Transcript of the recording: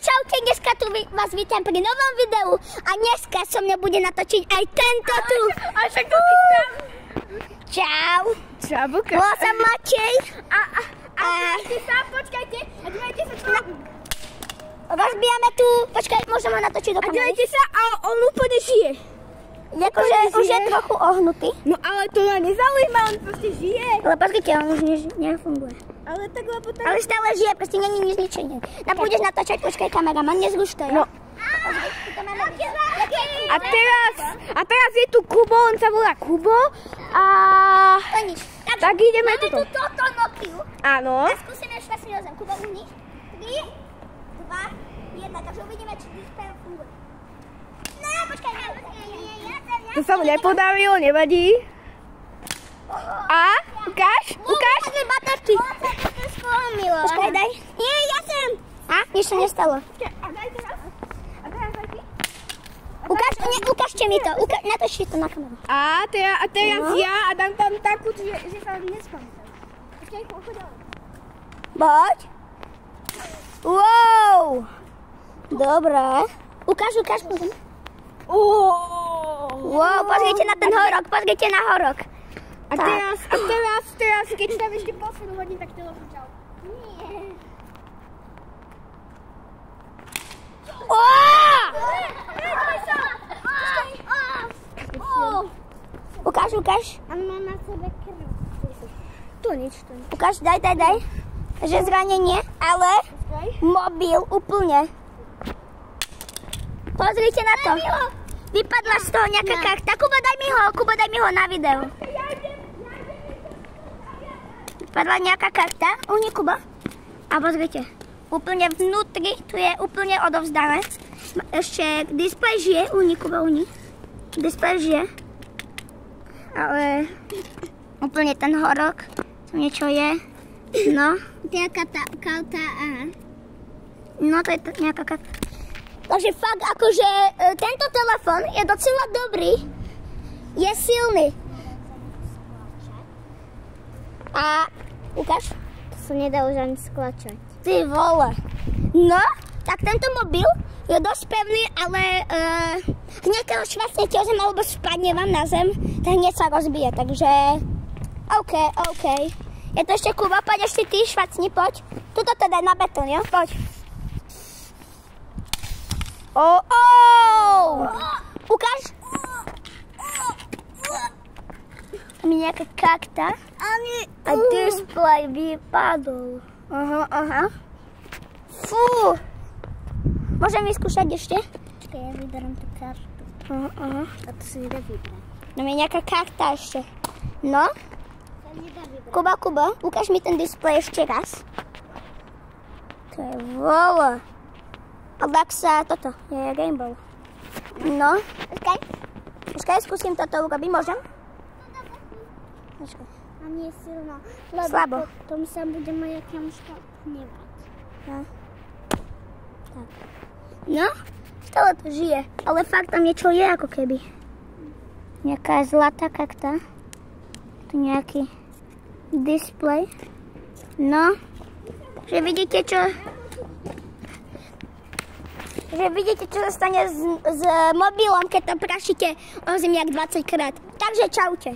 čaute, dneska tu vás vítam pri novom videu a dneska so mňa bude natočiť aj tento tu. A však to vítam. Čau. Čau, Buka. Volá sa Matej. A počkajte a dívajte sa, čo robím. Rozbijame tu, počkaj, môžeme natočiť do A kamery. dívajte sa, a on úplne žije. Akože už je trochu ohnutý. No ale to ma nezaujíma, on proste žije. Ale pozrite, on už nefunguje. Ale tak, lebo tak... Ale stále žije, proste není nič zničenie. No budeš natáčať, počkaj, kameraman, nezruš to, jo? No. A teraz je tu Kubo, on sa volá Kubo a... To nič. Tak ideme máme tuto. tu toto Nokiu. Áno. A skúsime ešte si rozem. Kuba, uhni. 3, 2, 1, takže uvidíme, či displej funguje. No, počkaj, To sa mu nepodarilo, nevadí. A? Ukáž? Ukáž? baterky. Počkaj, daj. Nie, ja sem. A? Nič sa nestalo. A daj teraz. A teraz aj ty. Ukážte mi to. Natočte to na kameru. A teraz ja a dám tam takú, že sa nespamätám. Počkaj, koľko ďalej. Poď. Wow. Dobre. Ukáž. Wow, pozrite na ten horok, pozrite na horok. A teraz, keď tam ešte poslednú hodinu, tak telefón čau. Nie. Ukáž. On má na sebe krv. To nič. Ukáž, daj. Že zranenie, ale mobil úplne. Pozrite na to. Vypadla z toho nejaká karta. Kubo, daj mi ho na video. Vypadla nejaká karta. Uhni, Kubo. A pozrite. Úplne vnútri, tu je úplne odovzdané. Ešte displej žije. Uhni, Kubo, uhni. Displej žije. Ale úplne ten horok. Tu niečo je. No. Nejaká karta, aha. No, to je nejaká karta. Takže fakt, akože tento telefon je docela dobrý. Je silný. A ukáž. To sa nedá už ani sklačať. Ty vole. No, tak tento mobil je dosť pevný, ale hneď keď ho švacnete o zem alebo spadne vám na zem, tak hneď sa rozbije, takže OK. Je to ešte Kuba, poď ešte ty, švacni, poď. Tuto teda na betón, jo? Poď. Ukáž. Mi nejaká karta. A displej vypadol. Aha. Fú. Môžem vyskúšať ešte? Počkaj, ja vyberám tú kartu. Aha. A to sa nedá vybrať. No mi nejaká karta ešte. No? To nedá vybrať. Kuba, ukáž mi ten displej ešte raz. To je vola. A tak sa toto, je Rainbow. No, počkaj, skúsim toto urobiť, môžem? Počkaj. A nie je silno. Slabo. Potom sa bude moja kamoška hnevať. No. Tak. No, stále to žije, ale fakt tam niečo je ako keby. Nejaká zlatá karta. Tu nejaký displej. No, že vidíte čo sa stane s mobilom, keď to prašíte o zem jak 20 krát. Takže čaute.